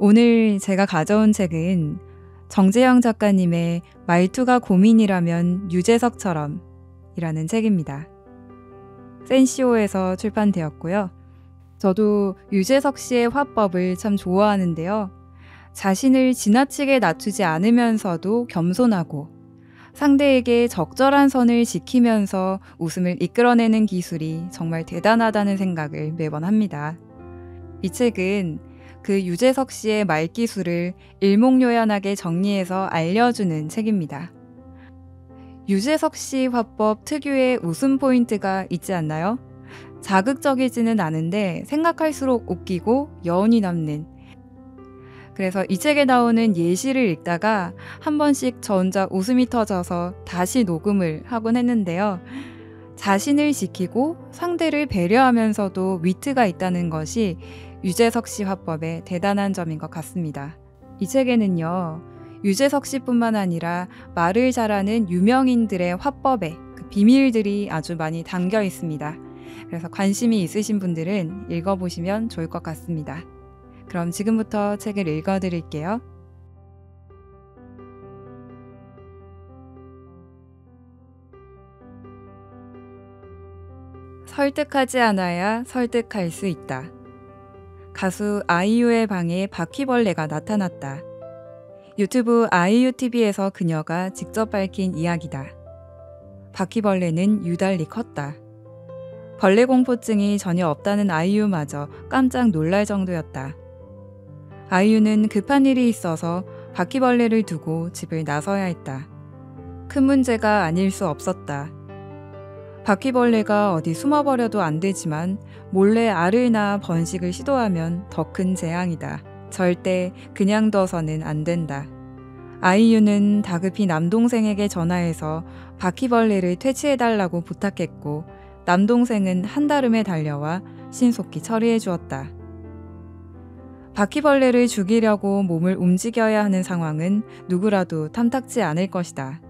오늘 제가 가져온 책은 정재영 작가님의 말투가 고민이라면 유재석처럼 이라는 책입니다. 센시오에서 출판되었고요. 저도 유재석 씨의 화법을 참 좋아하는데요. 자신을 지나치게 낮추지 않으면서도 겸손하고 상대에게 적절한 선을 지키면서 웃음을 이끌어내는 기술이 정말 대단하다는 생각을 매번 합니다. 이 책은 그 유재석 씨의 말기술을 일목요연하게 정리해서 알려주는 책입니다. 유재석 씨 화법 특유의 웃음 포인트가 있지 않나요? 자극적이지는 않은데 생각할수록 웃기고 여운이 남는. 그래서 이 책에 나오는 예시를 읽다가 한 번씩 저 혼자 웃음이 터져서 다시 녹음을 하곤 했는데요. 자신을 지키고 상대를 배려하면서도 위트가 있다는 것이 유재석 씨 화법의 대단한 점인 것 같습니다. 이 책에는요, 유재석 씨뿐만 아니라 말을 잘하는 유명인들의 화법의 그 비밀들이 아주 많이 담겨 있습니다. 그래서 관심이 있으신 분들은 읽어보시면 좋을 것 같습니다. 그럼 지금부터 책을 읽어드릴게요. 설득하지 않아야 설득할 수 있다. 가수 아이유의 방에 바퀴벌레가 나타났다. 유튜브 아이유TV에서 그녀가 직접 밝힌 이야기다. 바퀴벌레는 유달리 컸다. 벌레 공포증이 전혀 없다는 아이유마저 깜짝 놀랄 정도였다. 아이유는 급한 일이 있어서 바퀴벌레를 두고 집을 나서야 했다. 큰 문제가 아닐 수 없었다. 바퀴벌레가 어디 숨어버려도 안 되지만 몰래 알을 낳아 번식을 시도하면 더 큰 재앙이다. 절대 그냥 둬서는 안 된다. 아이유는 다급히 남동생에게 전화해서 바퀴벌레를 퇴치해달라고 부탁했고 남동생은 한달음에 달려와 신속히 처리해 주었다. 바퀴벌레를 죽이려고 몸을 움직여야 하는 상황은 누구라도 탐탁지 않을 것이다.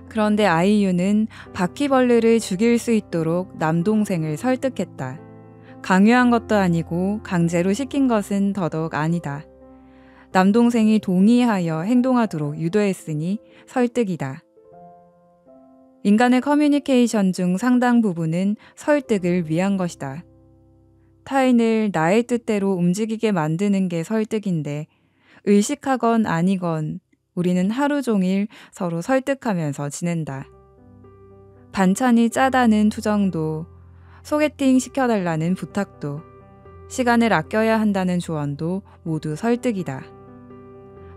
그런데 아이유는 바퀴벌레를 죽일 수 있도록 남동생을 설득했다. 강요한 것도 아니고 강제로 시킨 것은 더더욱 아니다. 남동생이 동의하여 행동하도록 유도했으니 설득이다. 인간의 커뮤니케이션 중 상당 부분은 설득을 위한 것이다. 타인을 나의 뜻대로 움직이게 만드는 게 설득인데 의식하건 아니건 우리는 하루 종일 서로 설득하면서 지낸다. 반찬이 짜다는 투정도, 소개팅 시켜달라는 부탁도, 시간을 아껴야 한다는 조언도 모두 설득이다.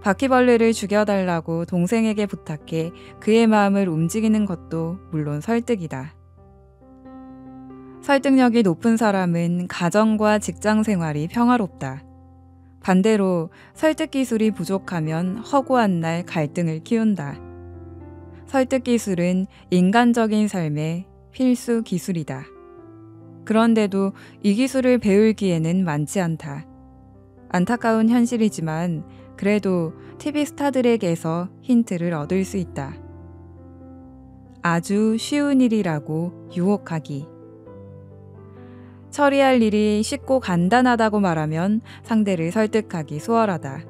바퀴벌레를 죽여달라고 동생에게 부탁해 그의 마음을 움직이는 것도 물론 설득이다. 설득력이 높은 사람은 가정과 직장 생활이 평화롭다. 반대로 설득 기술이 부족하면 허구한 날 갈등을 키운다. 설득 기술은 인간적인 삶의 필수 기술이다. 그런데도 이 기술을 배울 기회는 많지 않다. 안타까운 현실이지만 그래도 TV 스타들에게서 힌트를 얻을 수 있다. 아주 쉬운 일이라고 유혹하기. 처리할 일이 쉽고 간단하다고 말하면 상대를 설득하기 수월하다.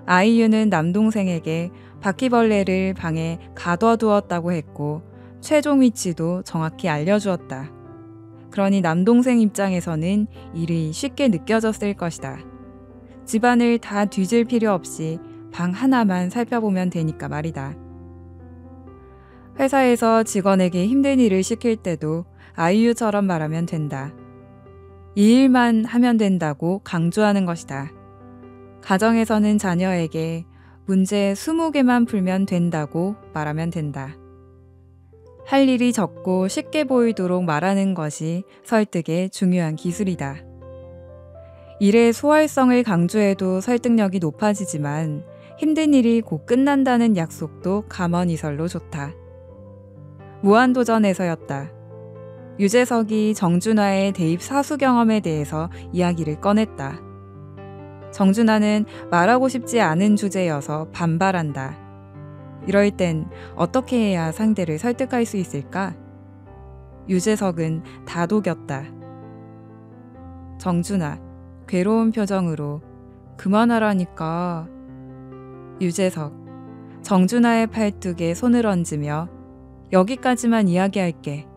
아이유는 남동생에게 바퀴벌레를 방에 가둬두었다고 했고 최종 위치도 정확히 알려주었다. 그러니 남동생 입장에서는 일이 쉽게 느껴졌을 것이다. 집안을 다 뒤질 필요 없이 방 하나만 살펴보면 되니까 말이다. 회사에서 직원에게 힘든 일을 시킬 때도 아이유처럼 말하면 된다. 이 일만 하면 된다고 강조하는 것이다. 가정에서는 자녀에게 문제 20개만 풀면 된다고 말하면 된다. 할 일이 적고 쉽게 보이도록 말하는 것이 설득의 중요한 기술이다. 일의 소활성을 강조해도 설득력이 높아지지만 힘든 일이 곧 끝난다는 약속도 감언이설로 좋다. 무한도전에서였다. 유재석이 정준하의 대입 사수 경험에 대해서 이야기를 꺼냈다. 정준하는 말하고 싶지 않은 주제여서 반발한다. 이럴 땐 어떻게 해야 상대를 설득할 수 있을까? 유재석은 다독였다. 정준하, 괴로운 표정으로 그만하라니까. 유재석, 정준하의 팔뚝에 손을 얹으며 여기까지만 이야기할게.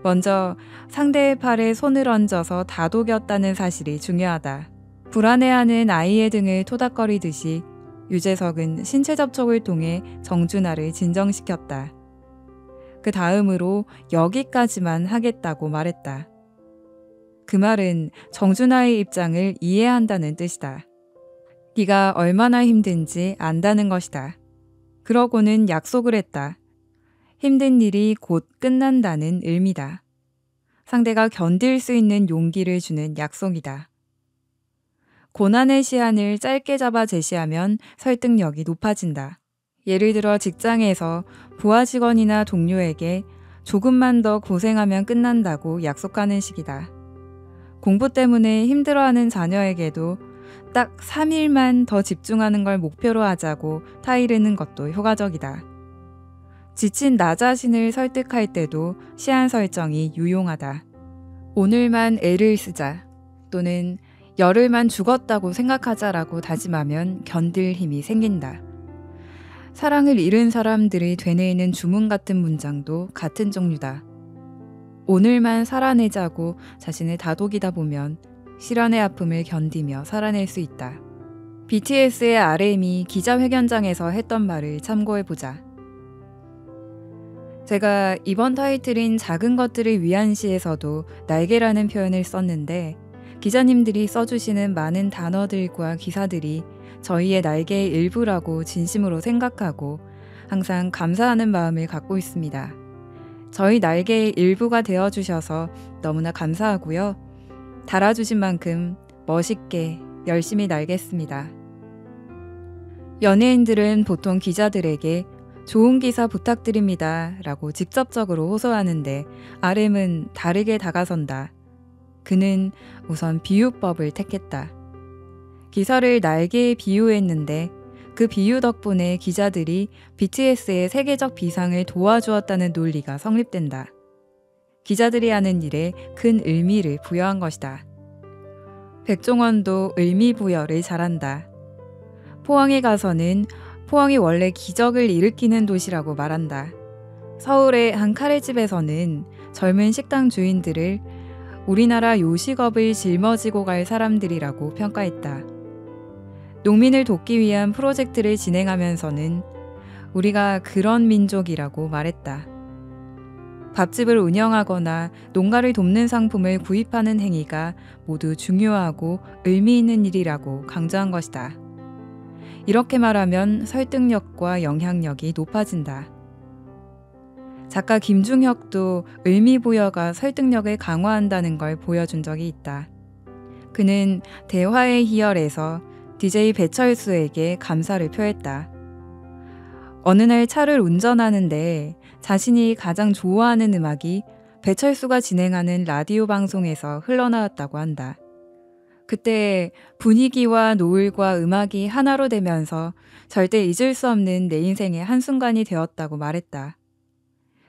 먼저 상대의 팔에 손을 얹어서 다독였다는 사실이 중요하다. 불안해하는 아이의 등을 토닥거리듯이 유재석은 신체 접촉을 통해 정준하를 진정시켰다. 그 다음으로 여기까지만 하겠다고 말했다. 그 말은 정준하의 입장을 이해한다는 뜻이다. 네가 얼마나 힘든지 안다는 것이다. 그러고는 약속을 했다. 힘든 일이 곧 끝난다는 의미다. 상대가 견딜 수 있는 용기를 주는 약속이다. 고난의 시한을 짧게 잡아 제시하면 설득력이 높아진다. 예를 들어 직장에서 부하 직원이나 동료에게 조금만 더 고생하면 끝난다고 약속하는 식이다. 공부 때문에 힘들어하는 자녀에게도 딱 3일만 더 집중하는 걸 목표로 하자고 타이르는 것도 효과적이다. 지친 나 자신을 설득할 때도 시한 설정이 유용하다. 오늘만 애를 쓰자 또는 열흘만 죽었다고 생각하자라고 다짐하면 견딜 힘이 생긴다. 사랑을 잃은 사람들이 되뇌이는 주문 같은 문장도 같은 종류다. 오늘만 살아내자고 자신을 다독이다 보면 실연의 아픔을 견디며 살아낼 수 있다. BTS의 RM이 기자회견장에서 했던 말을 참고해보자. 제가 이번 타이틀인 작은 것들을 위한 시에서도 날개라는 표현을 썼는데 기자님들이 써주시는 많은 단어들과 기사들이 저희의 날개의 일부라고 진심으로 생각하고 항상 감사하는 마음을 갖고 있습니다. 저희 날개의 일부가 되어주셔서 너무나 감사하고요. 달아주신 만큼 멋있게 열심히 날겠습니다. 연예인들은 보통 기자들에게 좋은 기사 부탁드립니다 라고 직접적으로 호소하는데 RM은 다르게 다가선다. 그는 우선 비유법을 택했다. 기사를 날개에 비유했는데 그 비유 덕분에 기자들이 BTS의 세계적 비상을 도와주었다는 논리가 성립된다. 기자들이 하는 일에 큰 의미를 부여한 것이다. 백종원도 의미부여를 잘한다. 포항에 가서는 포항이 원래 기적을 일으키는 도시라고 말한다. 서울의 한 카레집에서는 젊은 식당 주인들을 우리나라 요식업을 짊어지고 갈 사람들이라고 평가했다. 농민을 돕기 위한 프로젝트를 진행하면서는 우리가 그런 민족이라고 말했다. 밥집을 운영하거나 농가를 돕는 상품을 구입하는 행위가 모두 중요하고 의미 있는 일이라고 강조한 것이다. 이렇게 말하면 설득력과 영향력이 높아진다. 작가 김중혁도 의미부여가 설득력을 강화한다는 걸 보여준 적이 있다. 그는 대화의 희열에서 DJ 배철수에게 감사를 표했다. 어느 날 차를 운전하는데 자신이 가장 좋아하는 음악이 배철수가 진행하는 라디오 방송에서 흘러나왔다고 한다. 그때 분위기와 노을과 음악이 하나로 되면서 절대 잊을 수 없는 내 인생의 한순간이 되었다고 말했다.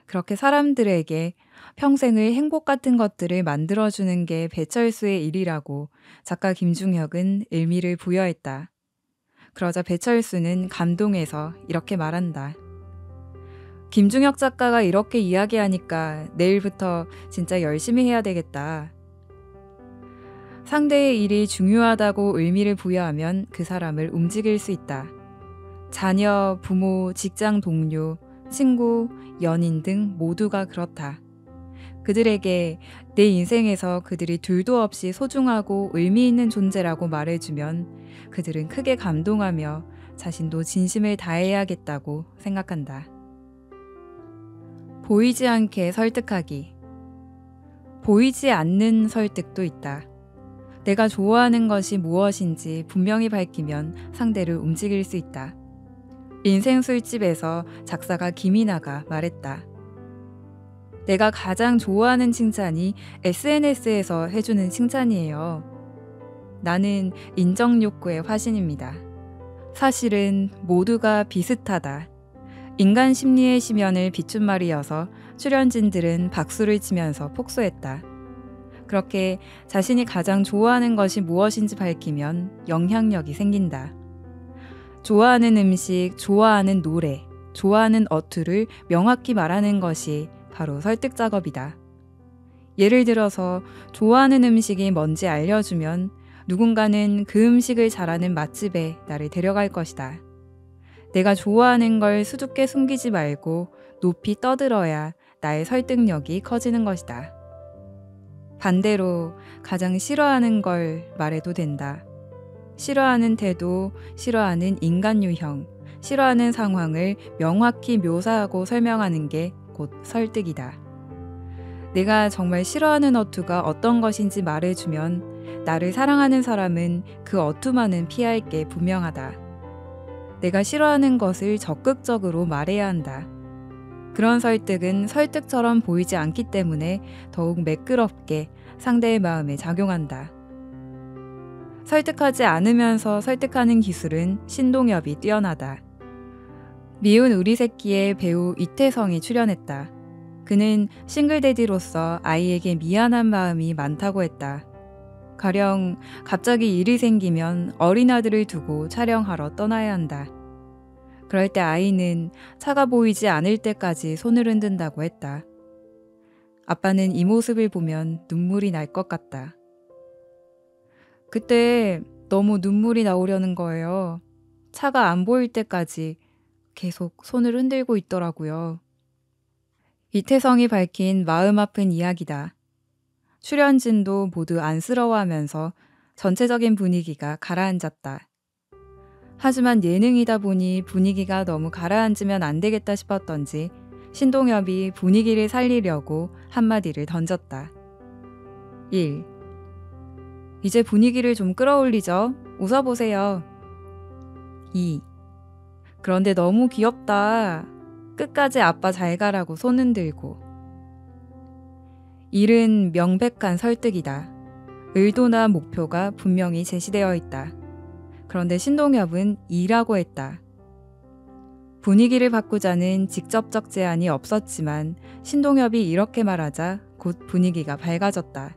그렇게 사람들에게 평생을 행복 같은 것들을 만들어주는 게 배철수의 일이라고 작가 김중혁은 의미를 부여했다. 그러자 배철수는 감동해서 이렇게 말한다. 김중혁 작가가 이렇게 이야기하니까 내일부터 진짜 열심히 해야 되겠다. 상대의 일이 중요하다고 의미를 부여하면 그 사람을 움직일 수 있다. 자녀, 부모, 직장 동료, 친구, 연인 등 모두가 그렇다. 그들에게 내 인생에서 그들이 둘도 없이 소중하고 의미 있는 존재라고 말해주면 그들은 크게 감동하며 자신도 진심을 다해야겠다고 생각한다. 보이지 않게 설득하기. 보이지 않는 설득도 있다. 내가 좋아하는 것이 무엇인지 분명히 밝히면 상대를 움직일 수 있다. 인생 술집에서 작사가 김이나가 말했다. 내가 가장 좋아하는 칭찬이 SNS에서 해주는 칭찬이에요. 나는 인정 욕구의 화신입니다. 사실은 모두가 비슷하다. 인간 심리의 심연을 비춘 말이어서 출연진들은 박수를 치면서 폭소했다. 그렇게 자신이 가장 좋아하는 것이 무엇인지 밝히면 영향력이 생긴다. 좋아하는 음식, 좋아하는 노래, 좋아하는 어투를 명확히 말하는 것이 바로 설득 작업이다. 예를 들어서 좋아하는 음식이 뭔지 알려주면 누군가는 그 음식을 잘하는 맛집에 나를 데려갈 것이다. 내가 좋아하는 걸 수줍게 숨기지 말고 높이 떠들어야 나의 설득력이 커지는 것이다. 반대로 가장 싫어하는 걸 말해도 된다. 싫어하는 태도, 싫어하는 인간 유형, 싫어하는 상황을 명확히 묘사하고 설명하는 게 곧 설득이다. 내가 정말 싫어하는 어투가 어떤 것인지 말해주면 나를 사랑하는 사람은 그 어투만은 피할 게 분명하다. 내가 싫어하는 것을 적극적으로 말해야 한다. 그런 설득은 설득처럼 보이지 않기 때문에 더욱 매끄럽게 상대의 마음에 작용한다. 설득하지 않으면서 설득하는 기술은 신동엽이 뛰어나다. 미운 우리 새끼에 배우 이태성이 출연했다. 그는 싱글데디로서 아이에게 미안한 마음이 많다고 했다. 가령 갑자기 일이 생기면 어린 아들을 두고 촬영하러 떠나야 한다. 그럴 때 아이는 차가 보이지 않을 때까지 손을 흔든다고 했다. 아빠는 이 모습을 보면 눈물이 날 것 같다. 그때 너무 눈물이 나오려는 거예요. 차가 안 보일 때까지 계속 손을 흔들고 있더라고요. 이태성이 밝힌 마음 아픈 이야기다. 출연진도 모두 안쓰러워하면서 전체적인 분위기가 가라앉았다. 하지만 예능이다 보니 분위기가 너무 가라앉으면 안 되겠다 싶었던지 신동엽이 분위기를 살리려고 한마디를 던졌다. 1. 이제 분위기를 좀 끌어올리죠. 웃어보세요. 2. 그런데 너무 귀엽다. 끝까지 아빠 잘 가라고 손 흔들고. 일은 명백한 설득이다. 의도나 목표가 분명히 제시되어 있다. 그런데 신동엽은 2라고 했다. 분위기를 바꾸자는 직접적 제안이 없었지만 신동엽이 이렇게 말하자 곧 분위기가 밝아졌다.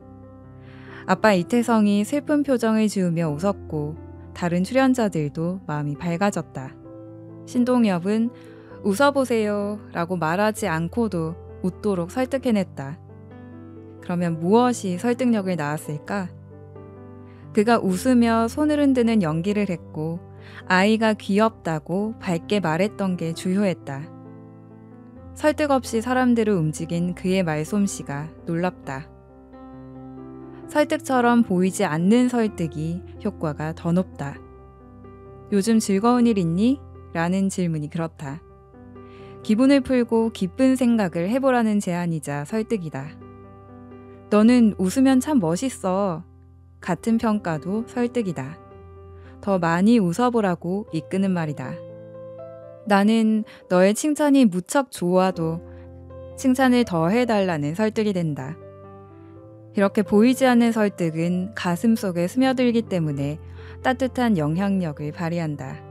아빠 이태성이 슬픈 표정을 지으며 웃었고 다른 출연자들도 마음이 밝아졌다. 신동엽은 웃어보세요 라고 말하지 않고도 웃도록 설득해냈다. 그러면 무엇이 설득력을 낳았을까? 그가 웃으며 손을 흔드는 연기를 했고 아이가 귀엽다고 밝게 말했던 게 주요했다. 설득 없이 사람들을 움직인 그의 말솜씨가 놀랍다. 설득처럼 보이지 않는 설득이 효과가 더 높다. 요즘 즐거운 일 있니? 라는 질문이 그렇다. 기분을 풀고 기쁜 생각을 해보라는 제안이자 설득이다. 너는 웃으면 참 멋있어. 같은 평가도 설득이다. 더 많이 웃어보라고 이끄는 말이다. 나는 너의 칭찬이 무척 좋아도 칭찬을 더 해달라는 설득이 된다. 이렇게 보이지 않는 설득은 가슴 속에 스며들기 때문에 따뜻한 영향력을 발휘한다.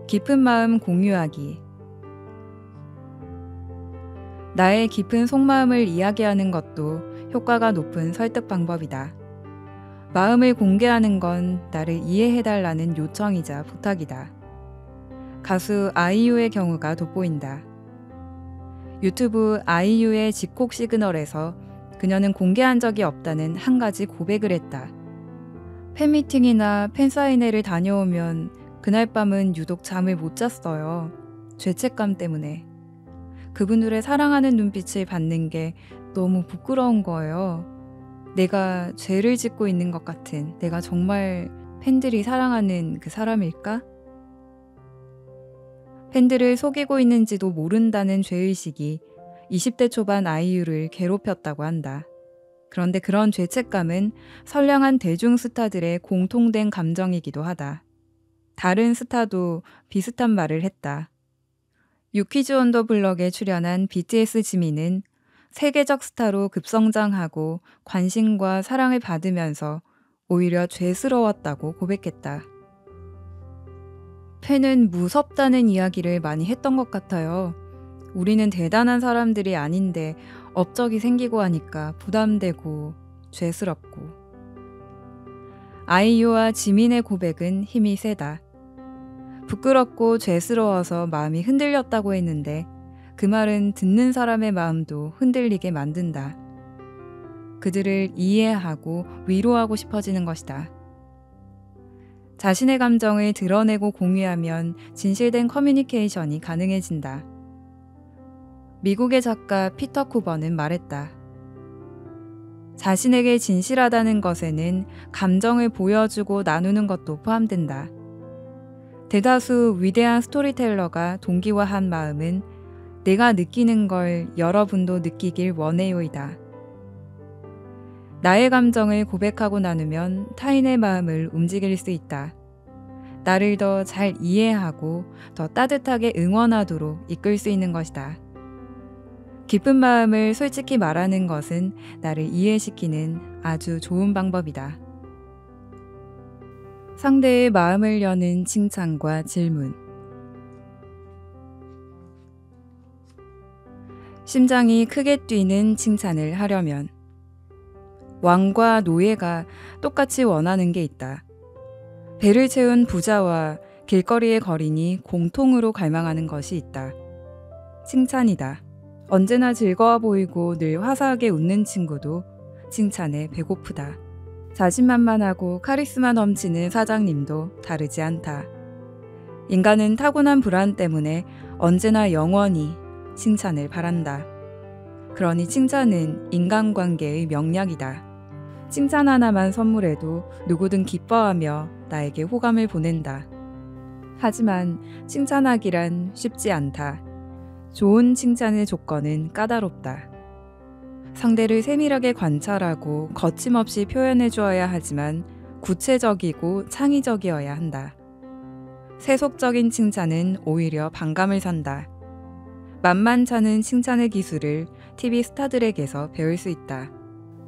깊은 마음 공유하기. 나의 깊은 속마음을 이야기하는 것도 효과가 높은 설득 방법이다. 마음을 공개하는 건 나를 이해해달라는 요청이자 부탁이다. 가수 아이유의 경우가 돋보인다. 유튜브 아이유의 집콕 시그널에서 그녀는 공개한 적이 없다는 한 가지 고백을 했다. 팬미팅이나 팬사인회를 다녀오면 그날 밤은 유독 잠을 못 잤어요. 죄책감 때문에. 그분들의 사랑하는 눈빛을 받는 게 너무 부끄러운 거예요. 내가 죄를 짓고 있는 것 같은, 내가 정말 팬들이 사랑하는 그 사람일까? 팬들을 속이고 있는지도 모른다는 죄의식이 20대 초반 아이유를 괴롭혔다고 한다. 그런데 그런 죄책감은 선량한 대중 스타들의 공통된 감정이기도 하다. 다른 스타도 비슷한 말을 했다. 유퀴즈 온 더 블럭에 출연한 BTS 지민은 세계적 스타로 급성장하고 관심과 사랑을 받으면서 오히려 죄스러웠다고 고백했다. 팬은 무섭다는 이야기를 많이 했던 것 같아요. 우리는 대단한 사람들이 아닌데 업적이 생기고 하니까 부담되고 죄스럽고. 아이유와 지민의 고백은 힘이 세다. 부끄럽고 죄스러워서 마음이 흔들렸다고 했는데 그 말은 듣는 사람의 마음도 흔들리게 만든다. 그들을 이해하고 위로하고 싶어지는 것이다. 자신의 감정을 드러내고 공유하면 진실된 커뮤니케이션이 가능해진다. 미국의 작가 피터 쿠버는 말했다. 자신에게 진실하다는 것에는 감정을 보여주고 나누는 것도 포함된다. 대다수 위대한 스토리텔러가 동기화한 마음은 내가 느끼는 걸 여러분도 느끼길 원해요이다. 나의 감정을 고백하고 나누면 타인의 마음을 움직일 수 있다. 나를 더 잘 이해하고 더 따뜻하게 응원하도록 이끌 수 있는 것이다. 기쁜 마음을 솔직히 말하는 것은 나를 이해시키는 아주 좋은 방법이다. 상대의 마음을 여는 칭찬과 질문. 심장이 크게 뛰는 칭찬을 하려면 왕과 노예가 똑같이 원하는 게 있다. 배를 채운 부자와 길거리의 거린이 공통으로 갈망하는 것이 있다. 칭찬이다. 언제나 즐거워 보이고 늘 화사하게 웃는 친구도 칭찬에 배고프다. 자신만만하고 카리스마 넘치는 사장님도 다르지 않다. 인간은 타고난 불안 때문에 언제나 영원히 칭찬을 바란다. 그러니 칭찬은 인간관계의 명약이다. 칭찬 하나만 선물해도 누구든 기뻐하며 나에게 호감을 보낸다. 하지만 칭찬하기란 쉽지 않다. 좋은 칭찬의 조건은 까다롭다. 상대를 세밀하게 관찰하고 거침없이 표현해 주어야 하지만 구체적이고 창의적이어야 한다. 세속적인 칭찬은 오히려 반감을 산다. 만만찮은 칭찬의 기술을 TV 스타들에게서 배울 수 있다.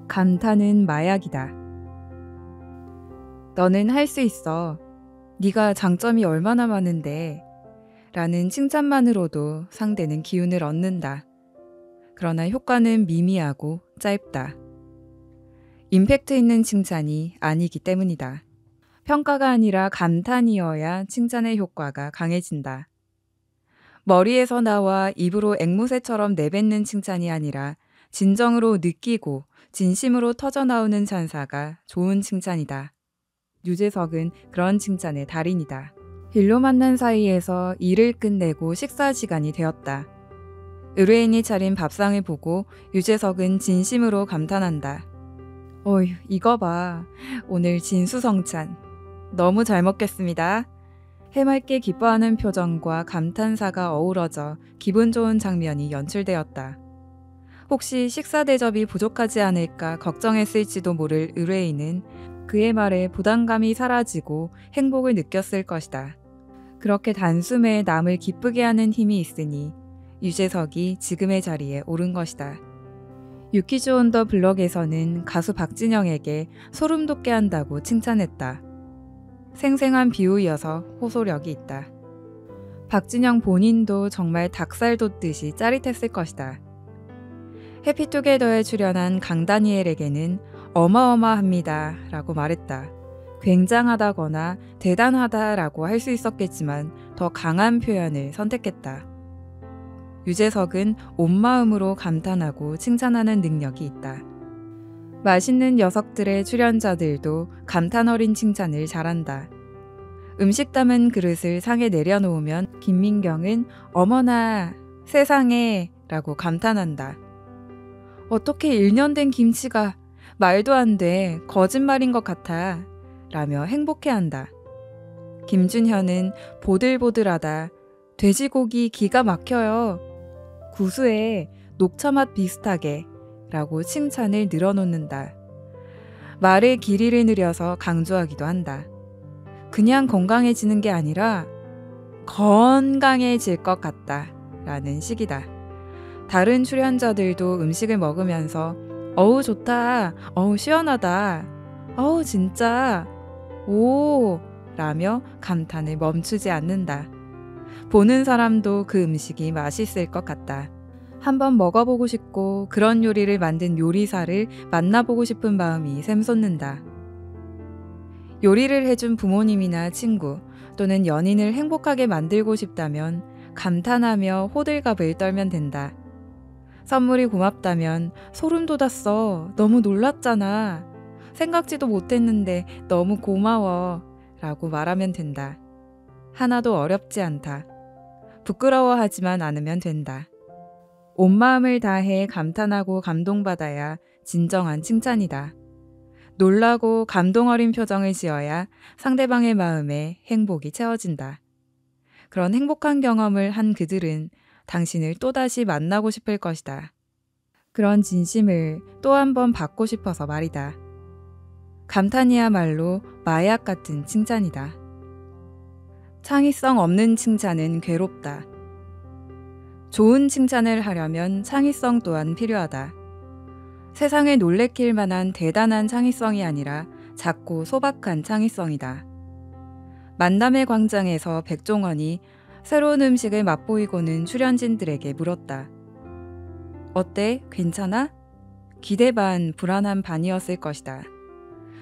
감탄은 마약이다. 너는 할 수 있어. 네가 장점이 얼마나 많은데. 라는 칭찬만으로도 상대는 기운을 얻는다. 그러나 효과는 미미하고 짧다. 임팩트 있는 칭찬이 아니기 때문이다. 평가가 아니라 감탄이어야 칭찬의 효과가 강해진다. 머리에서 나와 입으로 앵무새처럼 내뱉는 칭찬이 아니라 진정으로 느끼고 진심으로 터져나오는 찬사가 좋은 칭찬이다. 유재석은 그런 칭찬의 달인이다. 일로 만난 사이에서 일을 끝내고 식사 시간이 되었다. 의뢰인이 차린 밥상을 보고 유재석은 진심으로 감탄한다. 어휴, 이거 봐. 오늘 진수성찬. 너무 잘 먹겠습니다. 해맑게 기뻐하는 표정과 감탄사가 어우러져 기분 좋은 장면이 연출되었다. 혹시 식사 대접이 부족하지 않을까 걱정했을지도 모를 의뢰인은 그의 말에 부담감이 사라지고 행복을 느꼈을 것이다. 그렇게 단숨에 남을 기쁘게 하는 힘이 있으니 유재석이 지금의 자리에 오른 것이다. 유키즈 온 더 블럭에서는 가수 박진영에게 소름 돋게 한다고 칭찬했다. 생생한 비유여서 호소력이 있다. 박진영 본인도 정말 닭살 돋듯이 짜릿했을 것이다. 해피투게더에 출연한 강다니엘에게는 어마어마합니다 라고 말했다. 굉장하다거나 대단하다라고 할 수 있었겠지만 더 강한 표현을 선택했다. 유재석은 온 마음으로 감탄하고 칭찬하는 능력이 있다. 맛있는 녀석들의 출연자들도 감탄 어린 칭찬을 잘한다. 음식 담은 그릇을 상에 내려놓으면 김민경은 어머나 세상에 라고 감탄한다. 어떻게 1년 된 김치가 말도 안 돼 거짓말인 것 같아 라며 행복해한다. 김준현은 보들보들하다 돼지고기 기가 막혀요. 구수해 녹차맛 비슷하게 라고 칭찬을 늘어놓는다. 말의 길이를 늘려서 강조하기도 한다. 그냥 건강해지는 게 아니라 건강해질 것 같다 라는 식이다. 다른 출연자들도 음식을 먹으면서 어우 좋다, 어우 시원하다, 어우 진짜, 오 라며 감탄을 멈추지 않는다. 보는 사람도 그 음식이 맛있을 것 같다. 한번 먹어보고 싶고 그런 요리를 만든 요리사를 만나보고 싶은 마음이 샘솟는다. 요리를 해준 부모님이나 친구 또는 연인을 행복하게 만들고 싶다면 감탄하며 호들갑을 떨면 된다. 선물이 고맙다면 소름 돋았어. 너무 놀랐잖아. 생각지도 못했는데 너무 고마워. 라고 말하면 된다. 하나도 어렵지 않다. 부끄러워하지만 않으면 된다. 온 마음을 다해 감탄하고 감동받아야 진정한 칭찬이다. 놀라고 감동 어린 표정을 지어야 상대방의 마음에 행복이 채워진다. 그런 행복한 경험을 한 그들은 당신을 또다시 만나고 싶을 것이다. 그런 진심을 또 한 번 받고 싶어서 말이다. 감탄이야말로 마약 같은 칭찬이다. 창의성 없는 칭찬은 괴롭다. 좋은 칭찬을 하려면 창의성 또한 필요하다. 세상에 놀래킬 만한 대단한 창의성이 아니라 작고 소박한 창의성이다. 만남의 광장에서 백종원이 새로운 음식을 맛보이고는 출연진들에게 물었다. 어때? 괜찮아? 기대 반, 불안한 반이었을 것이다.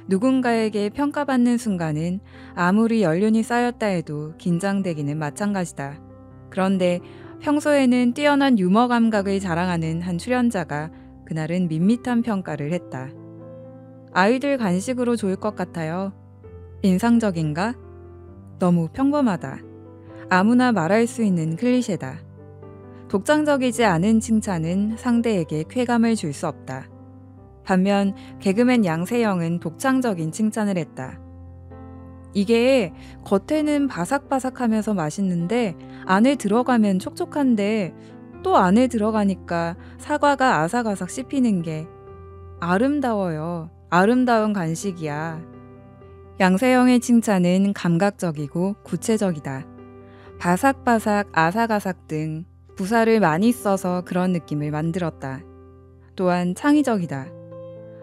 누군가에게 평가받는 순간은 아무리 연륜이 쌓였다 해도 긴장되기는 마찬가지다. 그런데 평소에는 뛰어난 유머 감각을 자랑하는 한 출연자가 그날은 밋밋한 평가를 했다. 아이들 간식으로 좋을 것 같아요. 인상적인가? 너무 평범하다. 아무나 말할 수 있는 클리셰다. 독창적이지 않은 칭찬은 상대에게 쾌감을 줄 수 없다. 반면 개그맨 양세형은 독창적인 칭찬을 했다. 이게 겉에는 바삭바삭하면서 맛있는데 안에 들어가면 촉촉한데 또 안에 들어가니까 사과가 아삭아삭 씹히는 게 아름다워요. 아름다운 간식이야. 양세형의 칭찬은 감각적이고 구체적이다. 바삭바삭, 아삭아삭 등 부사를 많이 써서 그런 느낌을 만들었다. 또한 창의적이다.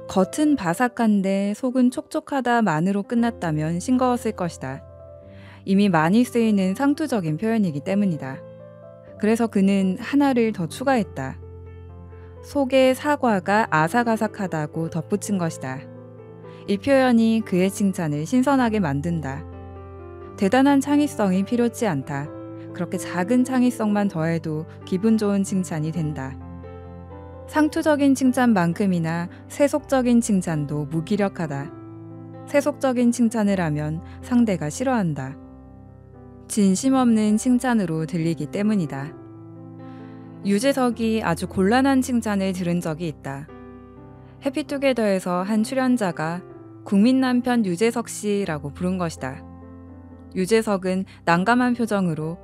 겉은 바삭한데 속은 촉촉하다만으로 끝났다면 싱거웠을 것이다. 이미 많이 쓰이는 상투적인 표현이기 때문이다. 그래서 그는 하나를 더 추가했다. 속에 사과가 아삭아삭하다고 덧붙인 것이다. 이 표현이 그의 칭찬을 신선하게 만든다. 대단한 창의성이 필요치 않다. 그렇게 작은 창의성만 더해도 기분 좋은 칭찬이 된다. 상투적인 칭찬만큼이나 세속적인 칭찬도 무기력하다. 세속적인 칭찬을 하면 상대가 싫어한다. 진심 없는 칭찬으로 들리기 때문이다. 유재석이 아주 곤란한 칭찬을 들은 적이 있다. 해피투게더에서 한 출연자가 국민 남편 유재석 씨라고 부른 것이다. 유재석은 난감한 표정으로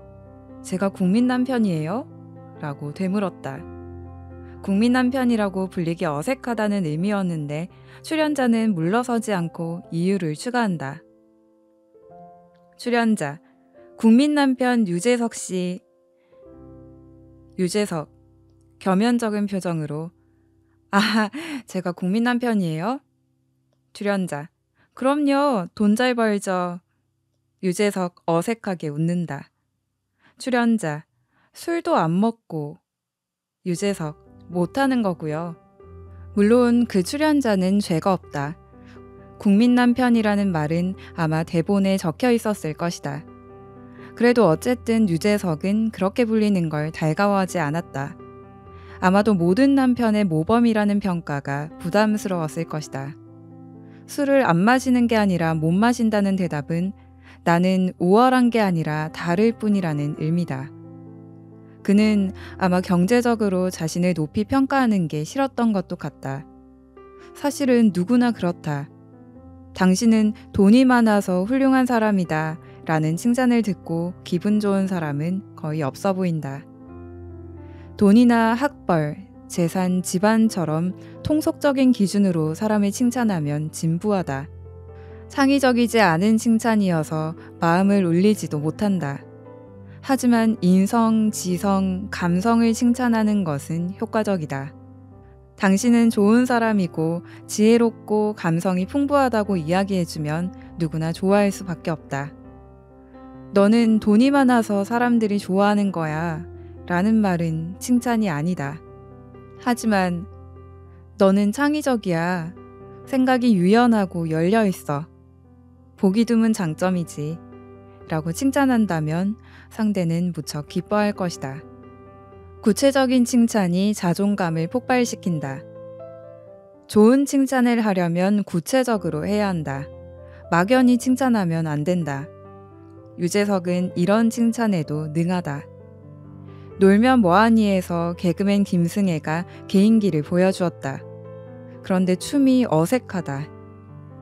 제가 국민 남편이에요? 라고 되물었다. 국민 남편이라고 불리기 어색하다는 의미였는데 출연자는 물러서지 않고 이유를 추가한다. 출연자, 국민 남편 유재석 씨. 유재석, 겸연쩍은 표정으로 아, 제가 국민 남편이에요? 출연자, 그럼요, 돈 잘 벌죠. 유재석 어색하게 웃는다. 출연자, 술도 안 먹고. 유재석, 못하는 거고요. 물론 그 출연자는 죄가 없다. 국민 남편이라는 말은 아마 대본에 적혀 있었을 것이다. 그래도 어쨌든 유재석은 그렇게 불리는 걸 달가워하지 않았다. 아마도 모든 남편의 모범이라는 평가가 부담스러웠을 것이다. 술을 안 마시는 게 아니라 못 마신다는 대답은 나는 우월한 게 아니라 다를 뿐이라는 의미다. 그는 아마 경제적으로 자신을 높이 평가하는 게 싫었던 것도 같다. 사실은 누구나 그렇다. 당신은 돈이 많아서 훌륭한 사람이다 라는 칭찬을 듣고 기분 좋은 사람은 거의 없어 보인다. 돈이나 학벌, 재산, 집안처럼 통속적인 기준으로 사람을 칭찬하면 진부하다. 창의적이지 않은 칭찬이어서 마음을 울리지도 못한다. 하지만 인성, 지성, 감성을 칭찬하는 것은 효과적이다. 당신은 좋은 사람이고 지혜롭고 감성이 풍부하다고 이야기해주면 누구나 좋아할 수밖에 없다. 너는 돈이 많아서 사람들이 좋아하는 거야 라는 말은 칭찬이 아니다. 하지만 너는 창의적이야. 생각이 유연하고 열려있어. 보기 드문 장점이지. 라고 칭찬한다면 상대는 무척 기뻐할 것이다. 구체적인 칭찬이 자존감을 폭발시킨다. 좋은 칭찬을 하려면 구체적으로 해야 한다. 막연히 칭찬하면 안 된다. 유재석은 이런 칭찬에도 능하다. 놀면 뭐하니에서 개그맨 김승혜가 개인기를 보여주었다. 그런데 춤이 어색하다.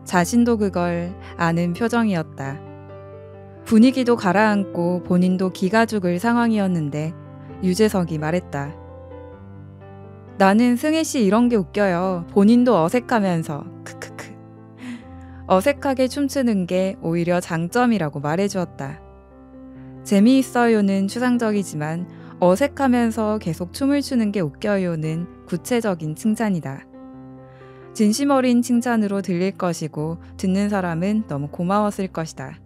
자신도 그걸 아는 표정이었다. 분위기도 가라앉고 본인도 기가 죽을 상황이었는데 유재석이 말했다. 나는 승혜 씨 이런 게 웃겨요. 본인도 어색하면서. 크크크. 어색하게 춤추는 게 오히려 장점이라고 말해주었다. 재미있어요는 추상적이지만 어색하면서 계속 춤을 추는 게 웃겨요는 구체적인 칭찬이다. 진심 어린 칭찬으로 들릴 것이고 듣는 사람은 너무 고마웠을 것이다.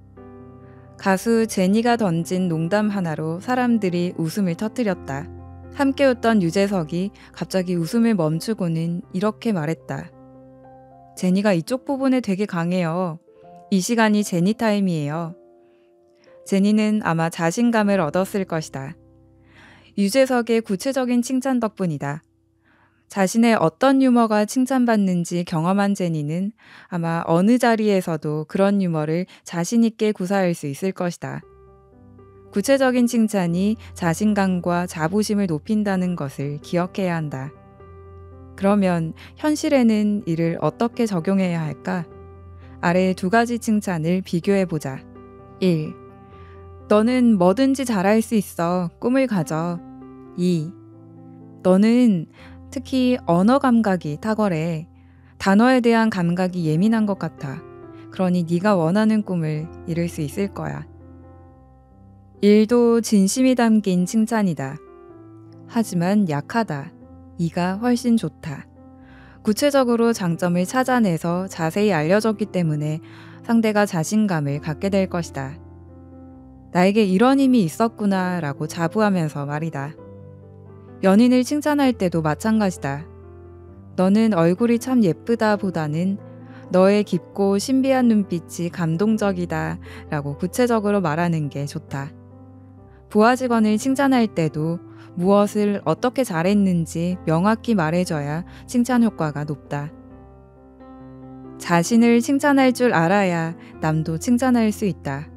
가수 제니가 던진 농담 하나로 사람들이 웃음을 터뜨렸다. 함께 웃던 유재석이 갑자기 웃음을 멈추고는 이렇게 말했다. 제니가 이쪽 부분에 되게 강해요. 이 시간이 제니 타임이에요. 제니는 아마 자신감을 얻었을 것이다. 유재석의 구체적인 칭찬 덕분이다. 자신의 어떤 유머가 칭찬받는지 경험한 제니는 아마 어느 자리에서도 그런 유머를 자신 있게 구사할 수 있을 것이다. 구체적인 칭찬이 자신감과 자부심을 높인다는 것을 기억해야 한다. 그러면 현실에는 이를 어떻게 적용해야 할까? 아래 두 가지 칭찬을 비교해보자. 1. 너는 뭐든지 잘할 수 있어. 꿈을 가져. 2. 너는 특히 언어 감각이 탁월해. 단어에 대한 감각이 예민한 것 같아. 그러니 네가 원하는 꿈을 이룰 수 있을 거야. 1도 진심이 담긴 칭찬이다. 하지만 약하다. 2가 훨씬 좋다. 구체적으로 장점을 찾아내서 자세히 알려줬기 때문에 상대가 자신감을 갖게 될 것이다. 나에게 이런 힘이 있었구나 라고 자부하면서 말이다. 연인을 칭찬할 때도 마찬가지다. 너는 얼굴이 참 예쁘다 보다는 너의 깊고 신비한 눈빛이 감동적이다 라고 구체적으로 말하는 게 좋다. 부하 직원을 칭찬할 때도 무엇을 어떻게 잘했는지 명확히 말해줘야 칭찬 효과가 높다. 자신을 칭찬할 줄 알아야 남도 칭찬할 수 있다.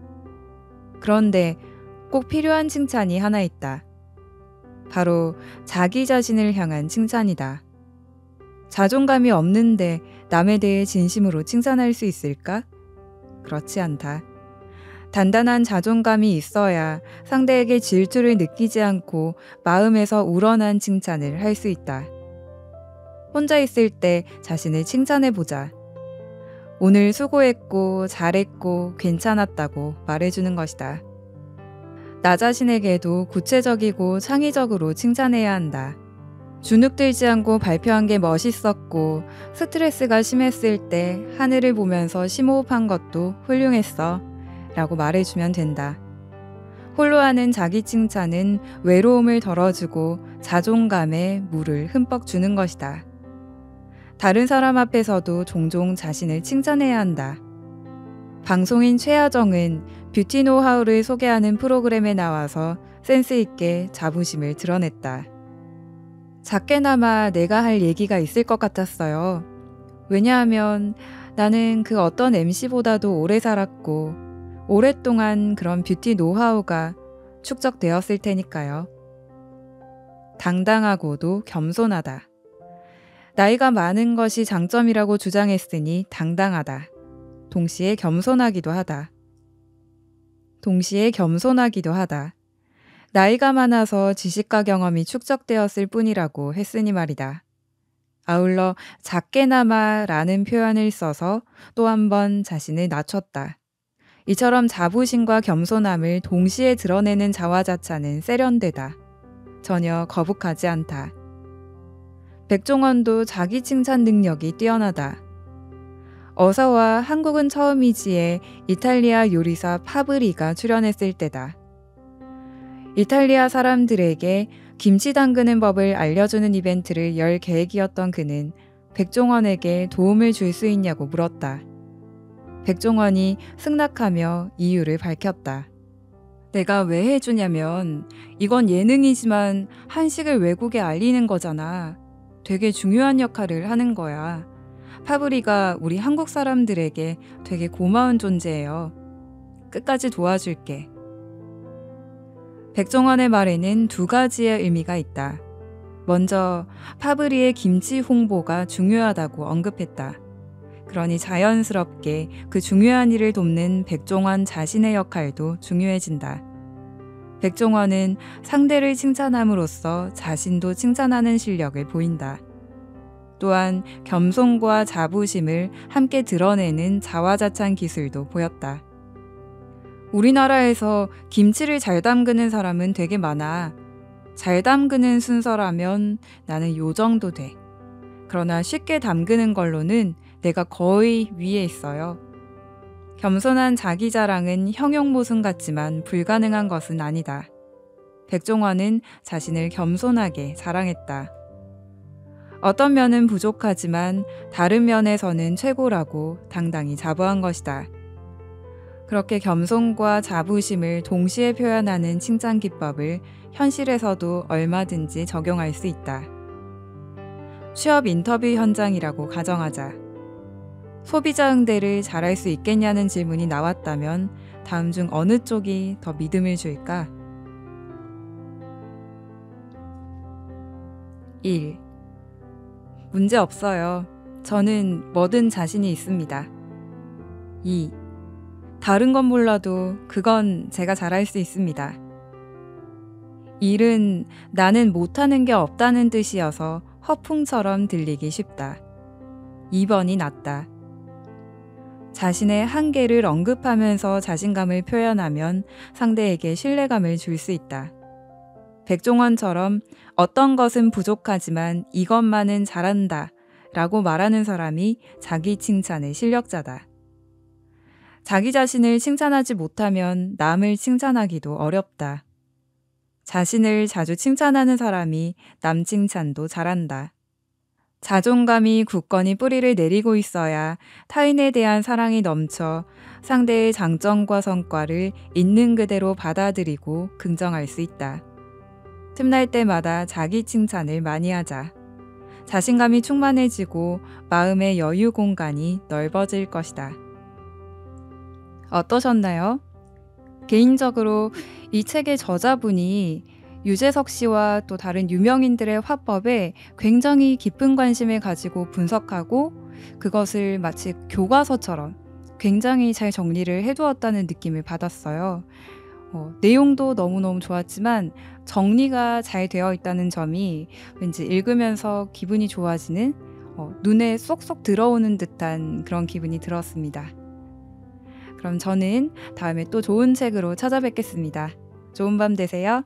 그런데 꼭 필요한 칭찬이 하나 있다. 바로 자기 자신을 향한 칭찬이다. 자존감이 없는데 남에 대해 진심으로 칭찬할 수 있을까? 그렇지 않다. 단단한 자존감이 있어야 상대에게 질투를 느끼지 않고 마음에서 우러난 칭찬을 할 수 있다. 혼자 있을 때 자신을 칭찬해보자. 오늘 수고했고 잘했고 괜찮았다고 말해주는 것이다. 나 자신에게도 구체적이고 창의적으로 칭찬해야 한다. 주눅들지 않고 발표한 게 멋있었고 스트레스가 심했을 때 하늘을 보면서 심호흡한 것도 훌륭했어 라고 말해주면 된다. 홀로 하는 자기 칭찬은 외로움을 덜어주고 자존감에 물을 흠뻑 주는 것이다. 다른 사람 앞에서도 종종 자신을 칭찬해야 한다. 방송인 최하정은 뷰티 노하우를 소개하는 프로그램에 나와서 센스 있게 자부심을 드러냈다. 작게나마 내가 할 얘기가 있을 것 같았어요. 왜냐하면 나는 그 어떤 MC보다도 오래 살았고 오랫동안 그런 뷰티 노하우가 축적되었을 테니까요. 당당하고도 겸손하다. 나이가 많은 것이 장점이라고 주장했으니 당당하다. 동시에 겸손하기도 하다. 나이가 많아서 지식과 경험이 축적되었을 뿐이라고 했으니 말이다. 아울러 작게나마 라는 표현을 써서 또 한 번 자신을 낮췄다. 이처럼 자부심과 겸손함을 동시에 드러내는 자화자찬은 세련되다. 전혀 거북하지 않다. 백종원도 자기 칭찬 능력이 뛰어나다. 어서와 한국은 처음이지에 이탈리아 요리사 파브리가 출연했을 때다. 이탈리아 사람들에게 김치 담그는 법을 알려주는 이벤트를 열 계획이었던 그는 백종원에게 도움을 줄 수 있냐고 물었다. 백종원이 승낙하며 이유를 밝혔다. 내가 왜 해주냐면 이건 예능이지만 한식을 외국에 알리는 거잖아. 되게 중요한 역할을 하는 거야. 파브리가 우리 한국 사람들에게 되게 고마운 존재예요. 끝까지 도와줄게. 백종원의 말에는 두 가지의 의미가 있다. 먼저 파브리의 김치 홍보가 중요하다고 언급했다. 그러니 자연스럽게 그 중요한 일을 돕는 백종원 자신의 역할도 중요해진다. 백종원은 상대를 칭찬함으로써 자신도 칭찬하는 실력을 보인다. 또한 겸손과 자부심을 함께 드러내는 자화자찬 기술도 보였다. 우리나라에서 김치를 잘 담그는 사람은 되게 많아. 잘 담그는 순서라면 나는 요 정도 돼. 그러나 쉽게 담그는 걸로는 내가 거의 위에 있어요. 겸손한 자기 자랑은 형용모순 같지만 불가능한 것은 아니다. 백종원은 자신을 겸손하게 자랑했다. 어떤 면은 부족하지만 다른 면에서는 최고라고 당당히 자부한 것이다. 그렇게 겸손과 자부심을 동시에 표현하는 칭찬 기법을 현실에서도 얼마든지 적용할 수 있다. 취업 인터뷰 현장이라고 가정하자. 소비자 응대를 잘할 수 있겠냐는 질문이 나왔다면 다음 중 어느 쪽이 더 믿음을 줄까? 1. 문제 없어요. 저는 뭐든 자신이 있습니다. 2. 다른 건 몰라도 그건 제가 잘할 수 있습니다. 1은 나는 못하는 게 없다는 뜻이어서 허풍처럼 들리기 쉽다. 2번이 낫다. 자신의 한계를 언급하면서 자신감을 표현하면 상대에게 신뢰감을 줄 수 있다. 백종원처럼 어떤 것은 부족하지만 이것만은 잘한다 라고 말하는 사람이 자기 칭찬의 실력자다. 자기 자신을 칭찬하지 못하면 남을 칭찬하기도 어렵다. 자신을 자주 칭찬하는 사람이 남 칭찬도 잘한다. 자존감이 굳건히 뿌리를 내리고 있어야 타인에 대한 사랑이 넘쳐 상대의 장점과 성과를 있는 그대로 받아들이고 긍정할 수 있다. 틈날 때마다 자기 칭찬을 많이 하자. 자신감이 충만해지고 마음의 여유 공간이 넓어질 것이다. 어떠셨나요? 개인적으로 이 책의 저자분이 유재석 씨와 또 다른 유명인들의 화법에 굉장히 깊은 관심을 가지고 분석하고 그것을 마치 교과서처럼 굉장히 잘 정리를 해두었다는 느낌을 받았어요. 내용도 너무너무 좋았지만 정리가 잘 되어 있다는 점이 왠지 읽으면서 기분이 좋아지는 눈에 쏙쏙 들어오는 듯한 그런 기분이 들었습니다. 그럼 저는 다음에 또 좋은 책으로 찾아뵙겠습니다. 좋은 밤 되세요.